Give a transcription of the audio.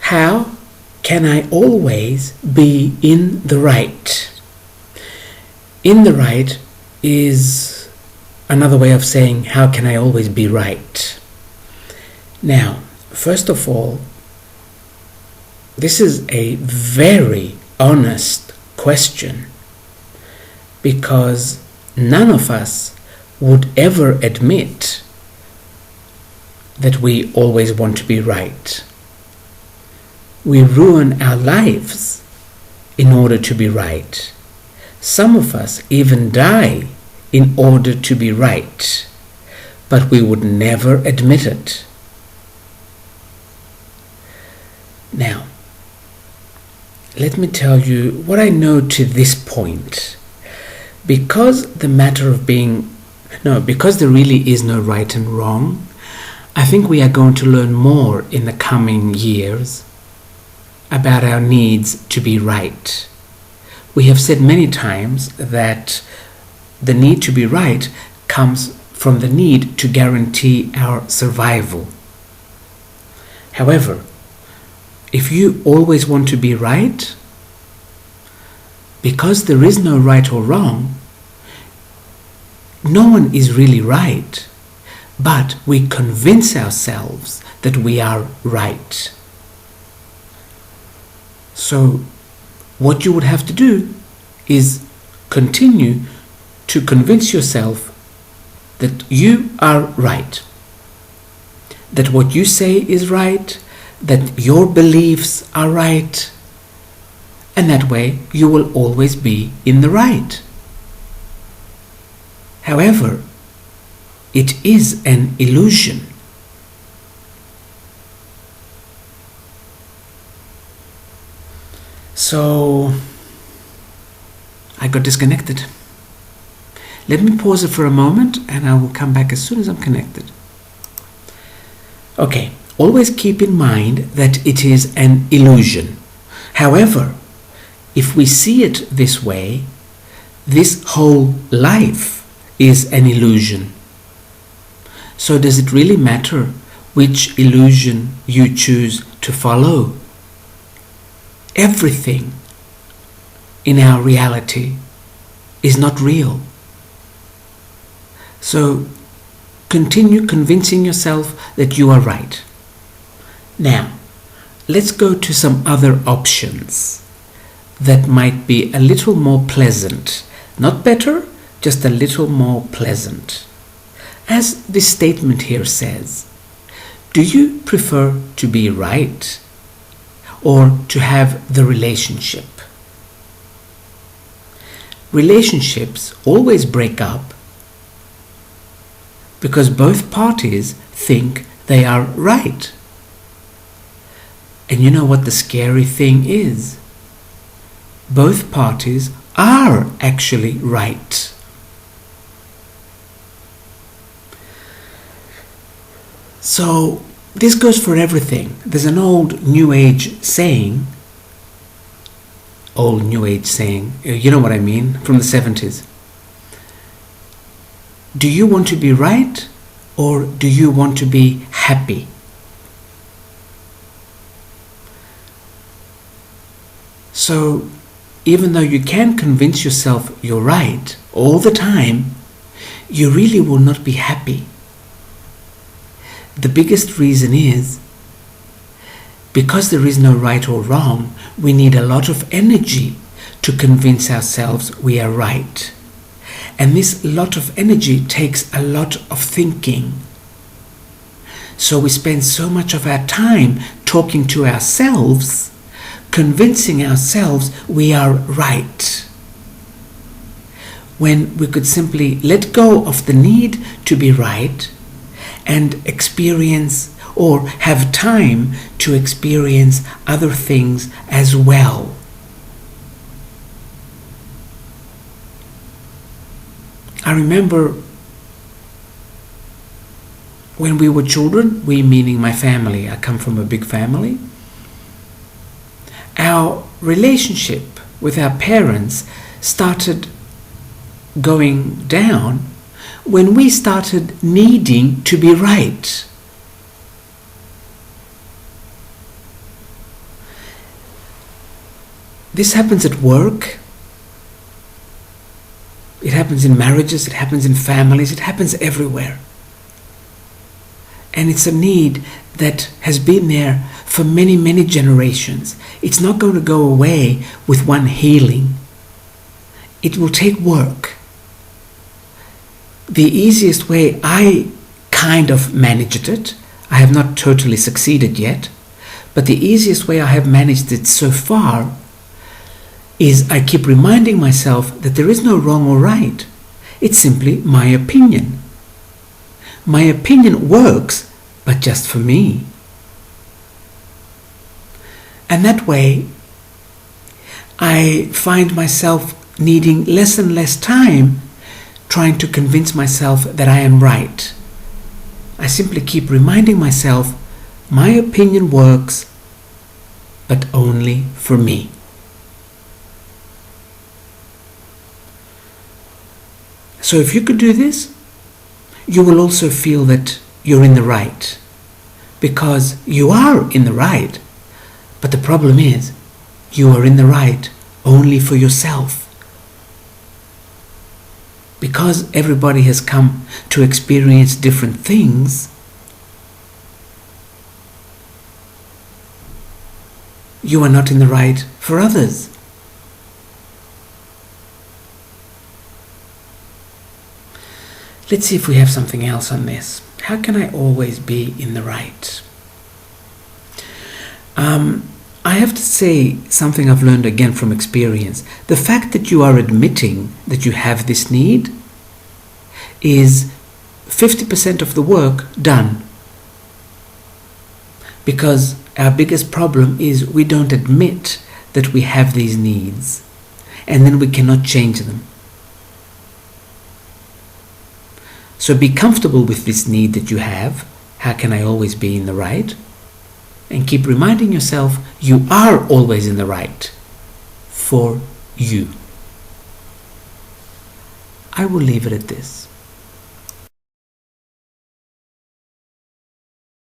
How can I always be in the right? In the right is another way of saying, how can I always be right? Now, first of all, this is a very honest question, because none of us would ever admit that we always want to be right. We ruin our lives in order to be right. Some of us even die in order to be right, but we would never admit it. Now, let me tell you what I know to this point. Because there really is no right and wrong, I think we are going to learn more in the coming years about our needs to be right. We have said many times that the need to be right comes from the need to guarantee our survival. However, if you always want to be right, because there is no right or wrong, no one is really right, but we convince ourselves that we are right. So what you would have to do is continue to convince yourself that you are right, that what you say is right, that your beliefs are right, and that way you will always be in the right. However, it is an illusion. So I got disconnected. Let me pause it for a moment and I will come back as soon as I'm connected. Okay, always keep in mind that it is an illusion. However, if we see it this way, this whole life is an illusion. So does it really matter which illusion you choose to follow? Everything in our reality is not real. So continue convincing yourself that you are right. Now, let's go to some other options that might be a little more pleasant. Not better, just a little more pleasant. As this statement here says, do you prefer to be right or to have the relationship? Relationships always break up because both parties think they are right. And you know what the scary thing is? Both parties are actually right. So this goes for everything. There's an old New Age saying, you know what I mean, from the 70s. Do you want to be right or do you want to be happy? So even though you can convince yourself you're right all the time, you really will not be happy. The biggest reason is because there is no right or wrong, we need a lot of energy to convince ourselves we are right. And this lot of energy takes a lot of thinking. So we spend so much of our time talking to ourselves, convincing ourselves we are right, when we could simply let go of the need to be right and experience or have time to experience other things as well. I remember when we were children, we meaning my family, I come from a big family, our relationship with our parents started going down when we started needing to be right. This happens at work. It happens in marriages. It happens in families. It happens everywhere. And it's a need that has been there for many, many generations. It's not going to go away with one healing. It will take work. The easiest way I kind of managed it, I have not totally succeeded yet, but the easiest way I have managed it so far is I keep reminding myself that there is no wrong or right. It's simply my opinion. My opinion works, but just for me. And that way, I find myself needing less and less time trying to convince myself that I am right. I simply keep reminding myself, my opinion works, but only for me. So if you could do this, you will also feel that you're in the right, because you are in the right. But the problem is, you are in the right only for yourself. Because everybody has come to experience different things, you are not in the right for others. Let's see if we have something else on this. How can I always be in the right? I have to say something I've learned again from experience. The fact that you are admitting that you have this need is 50% of the work done. Because our biggest problem is we don't admit that we have these needs, and then we cannot change them. So be comfortable with this need that you have. How can I always be in the right? And keep reminding yourself you are always in the right for you. I will leave it at this.